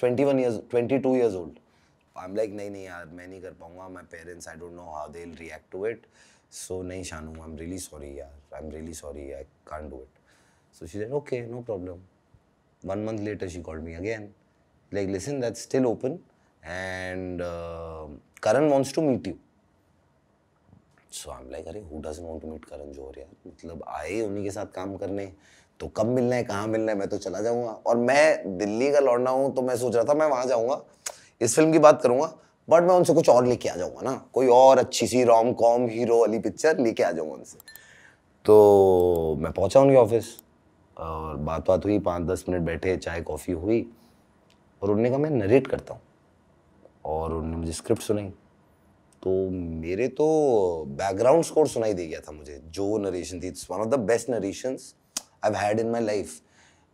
22 years old. I am like नहीं यार मैं नहीं कर पाऊंगा. My parents, I don't know how they will react to it. So नहीं Shanu, I am really sorry यार, I am really sorry, I can't do it. So she said okay, no problem. 1 month later she called me again, like listen, that's still open and Karan wants to meet you. So I'm like अरे who doesn't want to meet Karan Johar यार, मतलब आए उन्हीं के साथ काम करने, तो कब मिलना है, कहाँ मिलना है, मैं तो चला जाऊँगा. और मैं दिल्ली का लौंडा हूँ, तो मैं सोच रहा था मैं वहाँ जाऊँगा, इस फिल्म की बात करूँगा, बट मैं उनसे कुछ और लेके आ जाऊँगा ना, कोई और अच्छी सी रोम कॉम हीरो वाली पिक्चर लेके आ जाऊँगा उनसे. तो मैं पहुँचा उनके ऑफिस और बात हुई, 5-10 मिनट बैठे, चाय कॉफ़ी हुई, और उन्होंने कहा मैं नरेट करता हूँ, और उन्होंने मुझे स्क्रिप्ट सुनाई. तो मेरे तो बैकग्राउंड स्कोर सुनाई दे गया था मुझे, जो नरेशन थी. It's one of the best narrations I have had in my life,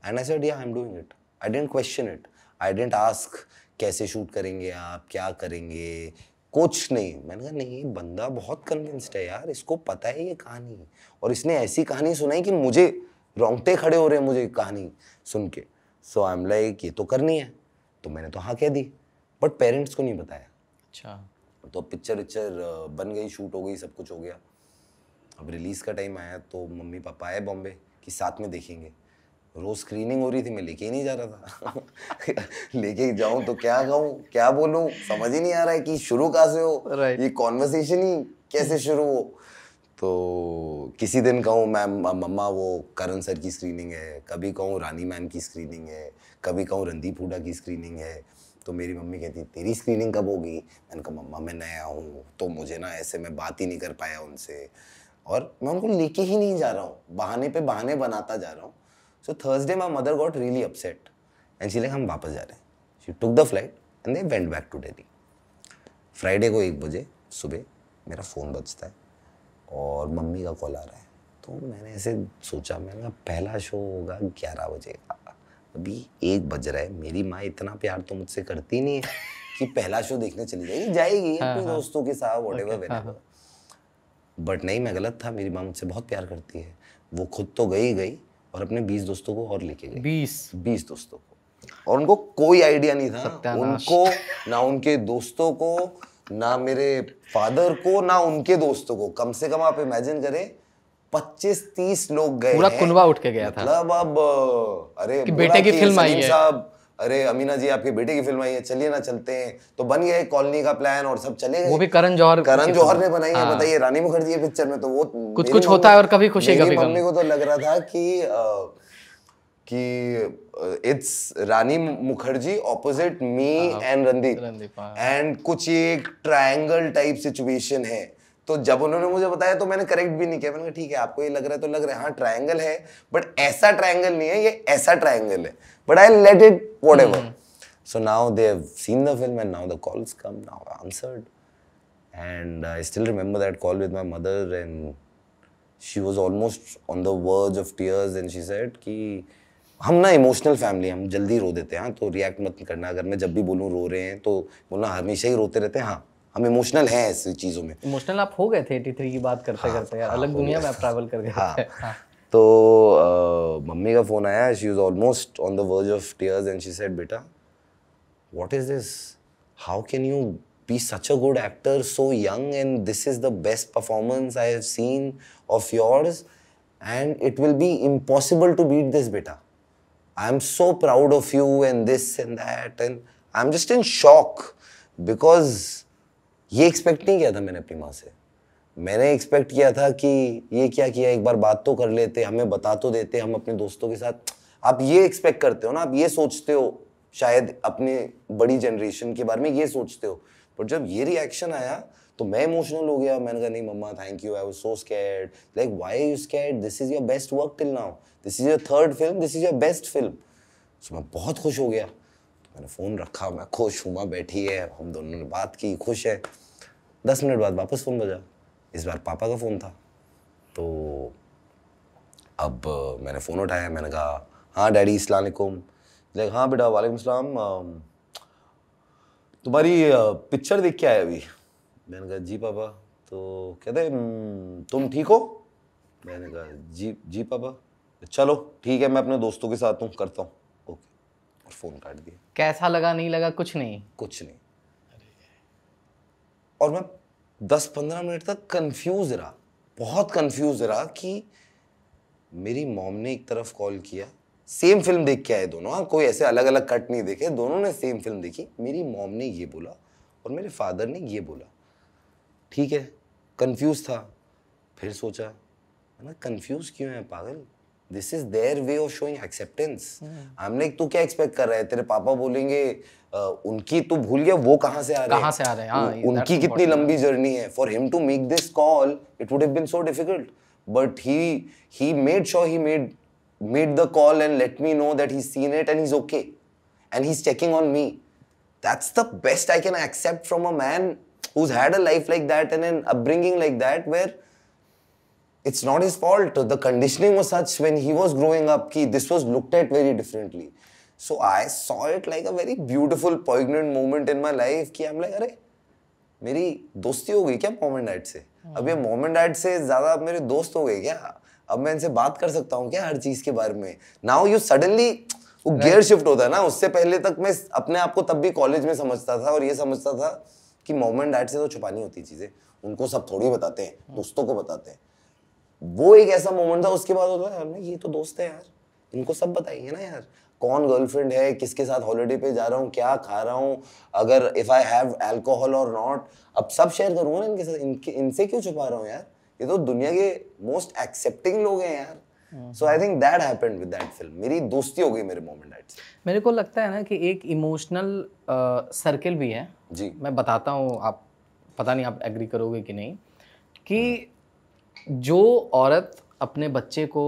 and I said yeah I am doing it. I didn't question it, I didn't ask कैसे शूट करेंगे आप, क्या करेंगे, कुछ नहीं. मैंने कहा नहीं, बंदा बहुत कन्विंस्ड है यार, इसको पता है ये कहानी, और इसने ऐसी कहानी सुनाई कि मुझे रोंगटे खड़े हो रहे हैं मुझे कहानी सुन के. सो आई एम लाइक ये तो करनी है, तो मैंने तो हाँ कह दी, बट पेरेंट्स को नहीं बताया. अच्छा. तो पिक्चर बन गई, शूट हो गई, सब कुछ हो गया. अब रिलीज़ का टाइम आया तो मम्मी पापा आए बॉम्बे कि साथ में देखेंगे. रोज़ स्क्रीनिंग हो रही थी, मैं लेके ही नहीं जा रहा था. लेके जाऊँ तो क्या कहूँ, क्या बोलूँ, समझ ही नहीं आ रहा है कि शुरू कहाँ से हो, ये कॉन्वर्सेशन ही कैसे शुरू हो. तो किसी दिन कहूँ मैम मम्मा वो करण सर की स्क्रीनिंग है, कभी कहूँ रानी मैम की स्क्रीनिंग है, कभी कहूँ रणदीप हुडा की स्क्रीनिंग है. तो मेरी मम्मी कहती तेरी स्क्रीनिंग कब होगी. मैंने कहा मम्मा मैं नया हूँ, तो मुझे ना ऐसे मैं बात ही नहीं कर पाया उनसे, और मैं उनको लेके ही नहीं जा रहा हूँ, बहाने पे बहाने बनाता जा रहा हूँ. So Thursday my mother got really upset and she like हम वापस जा रहे हैं. She took the flight and they went back to Delhi. Friday को 1 बजे सुबह मेरा फ़ोन बजता है और मम्मी का कॉल आ रहा है. तो मैंने ऐसे सोचा, मैंने कहा पहला शो होगा 11 बजे का, अभी 1 बज रहा है. मेरी माँ इतना प्यार तो मुझसे करती नहीं है कि पहला शो देखने चली जाएगी अपने दोस्तों के साथ व्हाटएवर व्हेनेवर. बट नहीं, मैं गलत था. मेरी माँ मुझसे बहुत प्यार करती है. वो खुद तो गई और अपने 20 दोस्तों को और लेके गई. 20 दोस्तों को, और उनको कोई आइडिया नहीं था, उनको ना उनके दोस्तों को, ना मेरे फादर को, ना उनके दोस्तों को. कम से कम आप इमेजिन करें 25-30 लोग गए, पूरा कुनबा उठ के गया था. मतलब अब अरे बेटे की फिल्म आई है साहब, अरे अमीना जी आपके बेटे की फिल्म आई है, चलिए ना चलते हैं. तो बन गया कॉलोनी का प्लान और सब चले गए. वो भी करण जौहर ने बनाई है. बताइए रानी मुखर्जी पिक्चर में तो वो कुछ होता है और कभी खुशी कभी गम. मम्मी को तो लग रहा था कि it's Rani Mukherjee opposite me and Randeep, and कुछ एक ट्रायंगल टाइप सिचुएशन है. तो जब उन्होंने मुझे बताया तो मैंने करेक्ट भी नहीं किया. मैंने कहा ठीक है आपको ये लग रहा है तो लग रहा है, हाँ ट्रायंगल है, बट ऐसा ट्रायंगल नहीं है, ये ऐसा ट्रायंगल है. But I let it whatever. So now they have seen the film and now the calls come, now I answered, and I still remember that call with my mother, and she was almost on the verge of tears, and she said कि हम ना emotional family, हम जल्दी रो देते हैं, तो react मत करना। अगर मैं जब भी बोलूँ रो रहे हैं तो बोलना हमेशा ही रोते रहते हैं। हाँ, हम इमोशनल हैं ऐसी चीज़ों में। इमोशनल आप हो गए थे 83 की बात करते करते यार, अलग दुनिया में आप ट्रैवल कर गए थे। हाँ। तो मम्मी का फ़ोन आया, she was almost on the verge of tears and she said, बेटा what is this? How can you be such a good actor so young, and this is the best performance I have seen of yours, and it will be impossible to beat this, beta. I am so proud of you and this and that, and I'm just in shock because ये expect नहीं किया था मैंने अपनी माँ से। मैंने expect किया था कि ये क्या किया, एक बार बात तो कर लेते, हमें बता तो देते, हम अपने दोस्तों के साथ। आप ये एक्सपेक्ट करते हो ना, आप ये सोचते हो शायद अपने बड़ी जनरेशन के बारे में ये सोचते हो, बट जब ये रिएक्शन आया तो मैं इमोशनल हो गया। मैंने कहा नहीं मम्मा thank you, I was so scared, like why are you scared, this is your best work till now, this is your third film, this is your best film. So मैं बहुत खुश हो गया, तो मैंने फ़ोन रखा, मैं खुश हूँ, माँ बैठी है, हम दोनों ने बात की, खुश है। 10 मिनट बाद वापस फ़ोन बजा, इस बार पापा का फ़ोन था। तो अब मैंने फ़ोन उठाया, मैंने कहा हाँ डैडी अस्सलाम वालेकुम। लाइक हाँ बेटा वालेकुम सलाम, तुम्हारी पिक्चर देख के आया अभी। मैंने कहा जी पापा। तो कहते तुम ठीक हो? मैंने कहा जी जी पापा। चलो ठीक है, मैं अपने दोस्तों के साथ हूँ, करता हूँ, ओके, और फ़ोन काट दिया। कैसा लगा, नहीं लगा, कुछ नहीं? कुछ नहीं। और मैं 10-15 मिनट तक कंफ्यूज रहा, बहुत कंफ्यूज रहा कि मेरी मॉम ने एक तरफ कॉल किया, सेम फिल्म देख के आए दोनों, हाँ कोई ऐसे अलग अलग कट नहीं देखे, दोनों ने सेम फिल्म देखी, मेरी मॉम ने ये बोला और मेरे फादर ने ये बोला। ठीक है, कंफ्यूज था, फिर सोचा ना कंफ्यूज क्यों है पागल, this is their way of showing acceptance. हमने तू क्या एक्सपेक्ट कर रहा है, तेरे पापा बोलेंगे उनकी तू भूल गया, वो कहाँ से आ रहे हैं, उनकी कितनी लंबी जर्नी है, for him to make this call it would have been so difficult, but he made sure he made the call and let me know that he's seen it and he's okay and he's checking on me. That's the best I can accept from a man who's had a life like that and an upbringing like that, where it's not his fault. The conditioning was such when he was growing up कि this was looked at very differently. So I saw it like a very beautiful, poignant moment in my life कि I'm like अरे मेरी दोस्ती हो गई क्या mom and dad से? अब ये मॉम एंड डैड से ज़्यादा अब मेरे दोस्त हो गए क्या? अब मैं इनसे बात कर सकता हूँ क्या हर चीज़ के बारे में? नाउ यू सडनली वो गियर शिफ्ट होता है ना। उससे पहले तक मैं अपने आप को तब भी कॉलेज में समझता था और ये समझता था कि मॉम एंड डैड से तो छुपानी होती चीज़ें, उनको सब थोड़ी बताते हैं, दोस्तों को बताते हैं। वो एक ऐसा मोमेंट था, उसके बाद होता है ये तो दोस्त है यार, इनको सब बताएंगे ना यार, कौन गर्लफ्रेंड है, किसके साथ हॉलिडे पे जा रहा हूँ, क्या खा रहा हूँ, अगर इफ आई हैव अल्कोहल और नॉट, अब सब शेयर करूँगा ना इनके साथ, इनसे क्यों छुपा रहा हूँ यार, ये तो दुनिया के मोस्ट एक्सेप्टिंग लोग हैं यार। So I think that happened with that film, मेरी दोस्ती हो गई मेरे मॉम एंड डैड से। मेरे को लगता है ना कि एक इमोशनल सर्किल भी है जी। मैं बताता हूँ, आप पता नहीं आप एग्री करोगे कि नहीं, कि जो औरत अपने बच्चे को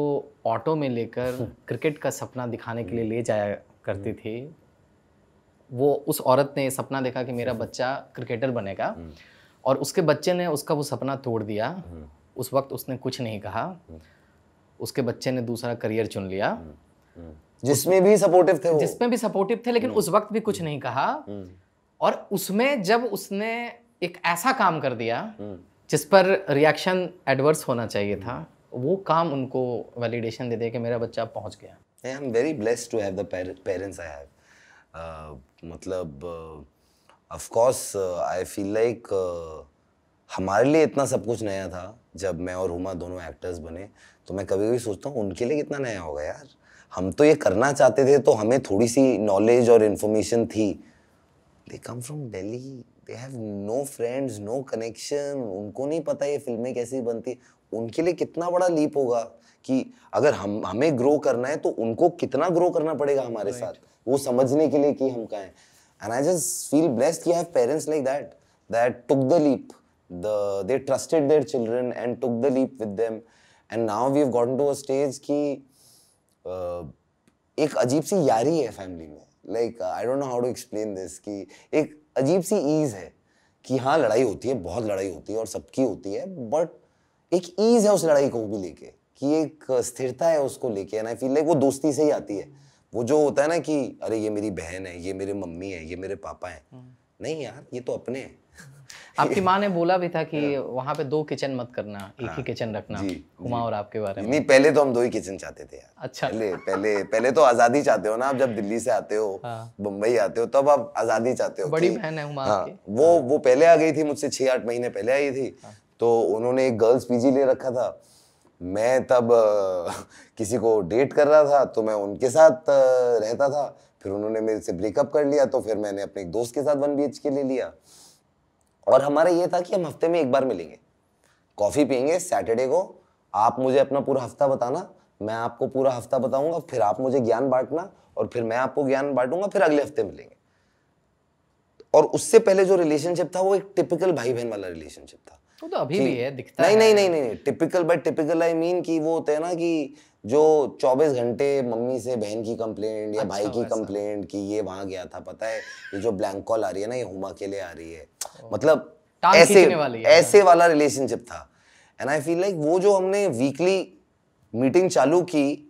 ऑटो में लेकर क्रिकेट का सपना दिखाने के लिए ले जाया करती थी, वो उस औरत ने सपना देखा कि मेरा बच्चा क्रिकेटर बनेगा, और उसके बच्चे ने उसका वो सपना तोड़ दिया। उस वक्त उसने कुछ नहीं कहा, उसके बच्चे ने दूसरा करियर चुन लिया, जिसमें भी सपोर्टिव थे, जिसमें भी सपोर्टिव थे, लेकिन उस वक्त भी कुछ नहीं कहा। और उसमें जब उसने एक ऐसा काम कर दिया जिस पर रिएक्शन एडवर्स होना चाहिए था, वो काम उनको वैलिडेशन दे दे कि मेरा बच्चा पहुंच गया। I am very blessed to have the parents I have. मतलब of course I feel like हमारे लिए इतना सब कुछ नया था जब मैं और हुमा दोनों एक्टर्स बने, तो मैं कभी कभी सोचता हूँ उनके लिए कितना नया होगा यार। हम तो ये करना चाहते थे, तो हमें थोड़ी सी नॉलेज और इन्फॉर्मेशन थी। They come from Delhi, they have no friends, no connection, उनको नहीं पता ये फिल्में कैसी बनती। उनके लिए कितना बड़ा लीप होगा कि अगर हमें ग्रो करना है तो उनको कितना ग्रो करना पड़ेगा हमारे साथ, वो समझने के लिए कि हम कहाँ हैं। And I just feel blessed कि I have parents like that took the leap, they trusted their children and took the leap with them, and now we have gotten to a stage कि एक अजीब सी यारी है family में। Like I don't know how to explain this, कि एक अजीब सी ease है कि हाँ लड़ाई होती है, बहुत लड़ाई होती है और सबकी होती है, बट एक ईज है उस लड़ाई को भी लेके, कि एक स्थिरता है उसको लेके। एंड आई फील लाइक वो दोस्ती से ही आती है। वो जो होता है ना कि अरे ये मेरी बहन है, ये मेरे मम्मी है, ये मेरे पापा हैं, नहीं यार ये तो अपने हैं। आपकी माँ ने बोला भी था कि वहाँ पे 2 किचन मत करना, एक ही किचन रखना, हुमा और आपके बारे में। नहीं, पहले तो हम 2 ही किचन चाहते थे यार। अच्छा। पहले तो आजादी चाहते हो ना आप, जब दिल्ली से आते हो, बम्बई आते हो, तब आप आजादी चाहते हो। बड़ी बहन है हुमा आपकी। वो पहले आ गई थी मुझसे, 6-8 महीने पहले आई थी। तो उन्होंने एक गर्ल्स पीजी ले रखा था। मैं तब किसी को डेट कर रहा था, तो मैं उनके साथ रहता था। फिर उन्होंने मेरे से ब्रेकअप कर लिया, तो फिर मैंने अपने एक दोस्त के साथ 1 BHK ले लिया। और हमारा ये था कि हम हफ्ते में 1 बार मिलेंगे, कॉफी पियेंगे सैटरडे को। आप मुझे अपना पूरा हफ्ता बताना, मैं आपको पूरा हफ्ता बताऊंगा, फिर आप मुझे ज्ञान बांटना, और फिर मैं आपको ज्ञान बांटूंगा, फिर अगले हफ्ते मिलेंगे। और उससे पहले जो रिलेशनशिप था वो एक टिपिकल भाई बहन वाला रिलेशनशिप था। तो अभी भी है, दिखता नहीं, है। नहीं, typical by typical I mean कि वो होते हैं ना कि जो 24 घंटे मम्मी से बहन की कंप्लेंट या भाई की कंप्लेंट कि ये वहां गया था, पता है ये जो ब्लैंक कॉल आ रही है ना, ये हुमा के लिए आ रही है, मतलब ऐसे वाला रिलेशनशिप था। एंड आई फील लाइक वो जो हमने वीकली मीटिंग चालू की,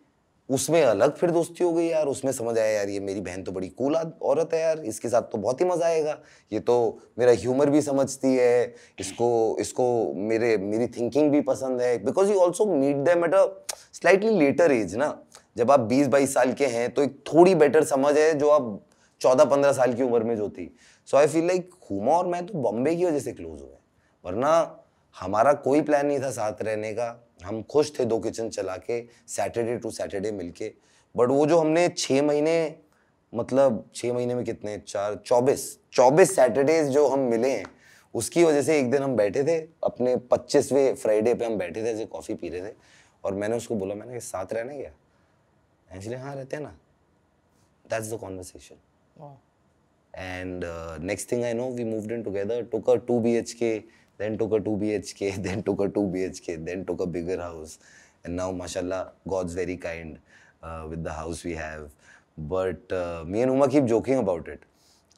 उसमें अलग फिर दोस्ती हो गई यार। उसमें समझ आया यार ये मेरी बहन तो बड़ी कूल औरत है यार, इसके साथ तो बहुत ही मजा आएगा, ये तो मेरा ह्यूमर भी समझती है, इसको मेरी थिंकिंग भी पसंद है। Because you also meet them at a slightly later age ना, जब आप 20-22 साल के हैं तो एक थोड़ी बेटर समझ है जो आप 14-15 साल की उम्र में जो थी। सो आई फील लाइक हुमा और मैं तो बॉम्बे की वजह से क्लोज हुए, वरना हमारा कोई प्लान नहीं था साथ रहने का। हम खुश थे 2 किचन चला के, सैटरडे टू सैटरडे मिलके। बट वो जो हमने 6 महीने, मतलब 6 महीने में कितने, 24 सैटरडेज जो हम मिले हैं, उसकी वजह से एक दिन हम बैठे थे अपने 25वें फ्राइडे पे, हम बैठे थे ऐसे कॉफी पी रहे थे, और मैंने उसको बोला, मैंने साथ रहना क्या? एक्चुअली हाँ रहते हैं ना। That's the conversation. And next thing I know we moved in together, took a 2 BHK, then took a 2 BHK, then took a 2 BHK, then took a bigger house, and now mashallah God's very kind with the house we have. But me and Uma keep joking about it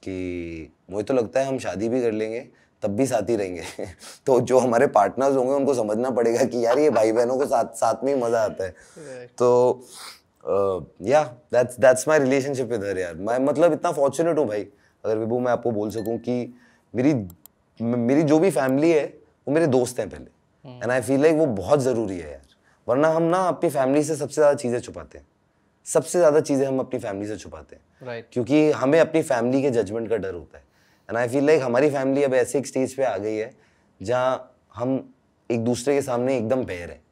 कि मुझे तो लगता है हम शादी भी कर लेंगे तब भी साथ ही रहेंगे। तो जो हमारे पार्टनर्स होंगे उनको समझना पड़ेगा कि यार ये भाई बहनों को साथ में ही मजा आता है। तो या that's my relationship with her यार। मैं मतलब इतना फॉर्चुनेट हूँ भाई, अगर विभू मैं आपको बोल सकूँ कि मेरी जो भी फैमिली है वो मेरे दोस्त हैं पहले। एंड आई फील लाइक वो बहुत ज़रूरी है यार, वरना हम ना अपनी फैमिली से सबसे ज़्यादा चीज़ें छुपाते हैं, सबसे ज़्यादा चीज़ें हम अपनी फैमिली से छुपाते हैं, क्योंकि हमें अपनी फैमिली के जजमेंट का डर होता है। एंड आई फील लाइक हमारी फैमिली अब ऐसे एक स्टेज पे आ गई है जहाँ हम एक दूसरे के सामने एकदम पैर है,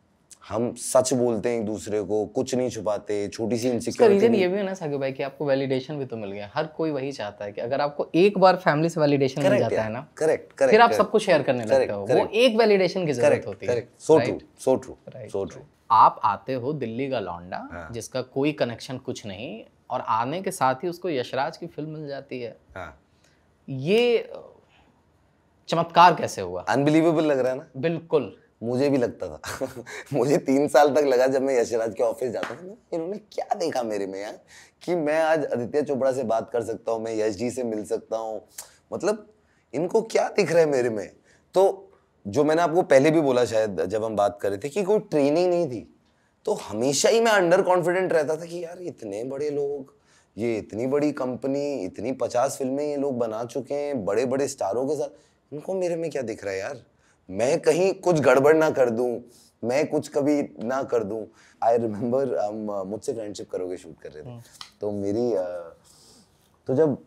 हम सच बोलते हैं एक दूसरे को, कुछ नहीं छुपाते, छोटी सी इनसिक्योरिटी। रीजन ये भी है ना साकिब भाई कि आपको वैलिडेशन भी तो मिल गया। हर कोई वही चाहता है कि अगर आपको एक बार फैमिली से वैलिडेशन मिल जाता है ना, करेक्ट, फिर आप सबको शेयर करने लगते हो। वो एक वैलिडेशन की जरूरत होती है। So true. आप आते हो दिल्ली का लौंडा जिसका कोई कनेक्शन कुछ नहीं, और आने के साथ ही उसको यशराज की फिल्म मिल जाती है। ये चमत्कार कैसे हुआ? अनबिलीवेबल लग रहा है ना? बिल्कुल, मुझे भी लगता था। मुझे 3 साल तक लगा जब मैं यशराज के ऑफिस जाता था, इन्होंने क्या देखा मेरे में यार कि मैं आज आदित्य चोपड़ा से बात कर सकता हूँ, मैं यश जी से मिल सकता हूँ, मतलब इनको क्या दिख रहा है मेरे में। तो जो मैंने आपको पहले भी बोला शायद जब हम बात कर रहे थे कि कोई ट्रेनिंग नहीं थी, तो हमेशा ही मैं अंडर कॉन्फिडेंट रहता था कि यार इतने बड़े लोग, ये इतनी बड़ी कंपनी, इतनी 50 फिल्में ये लोग बना चुके हैं बड़े बड़े स्टारों के साथ, इनको मेरे में क्या दिख रहा है यार, मैं कहीं कुछ गड़बड़ ना कर दूं, मैं कुछ कभी ना कर दूं। आई रिमेम्बर हम मुझसे फ्रेंडशिप करोगे शूट कर रहे थे, तो तो जब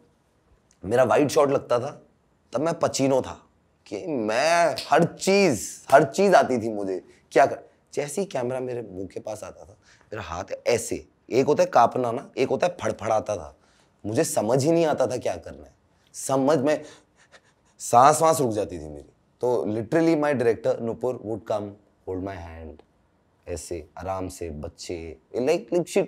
मेरा वाइड शॉट लगता था तब मैं पचीनो था कि मैं हर चीज आती थी मुझे क्या कर। जैसे ही कैमरा मेरे मुंह के पास आता था, मेरा हाथ ऐसे, एक होता है कांपना ना, एक होता है फड़फड़ाता था, मुझे समझ ही नहीं आता था क्या करना है, में सांस रुक जाती थी मेरी। तो literally my director Nupur would come hold my hand ऐसे आराम से, बच्चे like she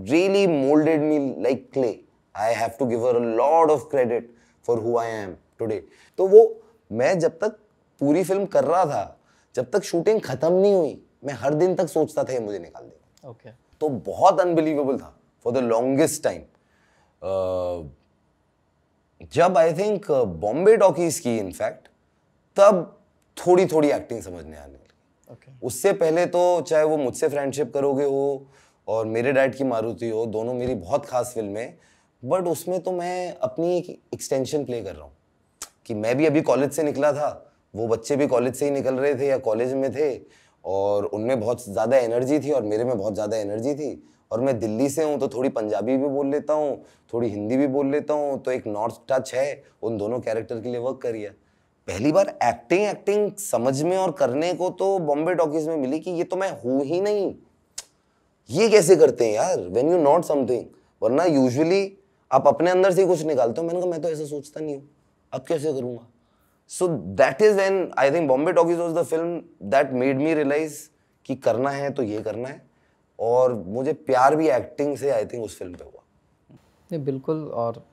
really moulded me like clay. I have to give her a lot of credit for who I am today. तो वो मैं जब तक पूरी फिल्म कर रहा था, जब तक शूटिंग खत्म नहीं हुई, मैं हर दिन तक सोचता था ये मुझे निकाल देगा। ओके। तो बहुत अनबिलीवेबल था फॉर द लॉन्गेस्ट टाइम। जब आई थिंक बॉम्बे टॉकीज की इनफैक्ट, तब थोड़ी एक्टिंग समझने आने लगी। उससे पहले तो चाहे वो मुझसे फ्रेंडशिप करोगे हो, और मेरे डैड की मारुति हो, दोनों मेरी बहुत खास फिल्म है, बट उसमें तो मैं अपनी एक एक्सटेंशन प्ले कर रहा हूँ कि मैं भी अभी कॉलेज से निकला था, वो बच्चे भी कॉलेज से ही निकल रहे थे या कॉलेज में थे, और उनमें बहुत ज़्यादा एनर्जी थी और मेरे में बहुत ज़्यादा एनर्जी थी, और मैं दिल्ली से हूँ तो थोड़ी पंजाबी भी बोल लेता हूँ, थोड़ी हिंदी भी बोल लेता हूँ, तो एक नॉर्थ टच है, उन दोनों कैरेक्टर के लिए वर्क करिए। पहली बार एक्टिंग समझ में और करने को तो बॉम्बे टॉकीज में मिली कि ये तो मैं हूँ ही नहीं, ये कैसे करते हैं यार, व्हेन यू नॉट समथिंग, वरना यूजुअली आप अपने अंदर से ही कुछ निकालते हो। मैंने कहा मैं तो ऐसा सोचता नहीं हूँ, अब कैसे करूँगा। So that is when I think Bombay Talkies was the film that made me realise कि करना है तो ये करना है, और मुझे प्यार भी एक्टिंग से आई थिंक उस फिल्म पे हुआ। नहीं बिल्कुल, और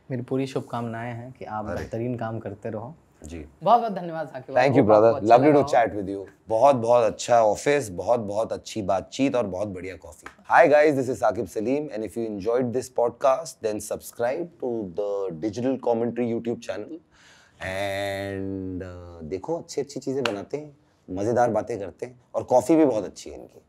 मेरी पूरी शुभकामनाएं हैं कि आप बेहतरीन काम करते रहो जी, बहुत बहुत धन्यवाद Saqib. Thank you brother, lovely to chat with you. बहुत बहुत अच्छा ऑफिस, बहुत बहुत अच्छी बातचीत और बहुत बढ़िया coffee. Hi guys, this is Saqib Salim and if you enjoyed this podcast then subscribe to the Digital Commentary YouTube channel and देखो अच्छी अच्छी चीजें बनाते हैं, मजेदार बातें करते हैं, और कॉफी भी बहुत अच्छी है इनकी।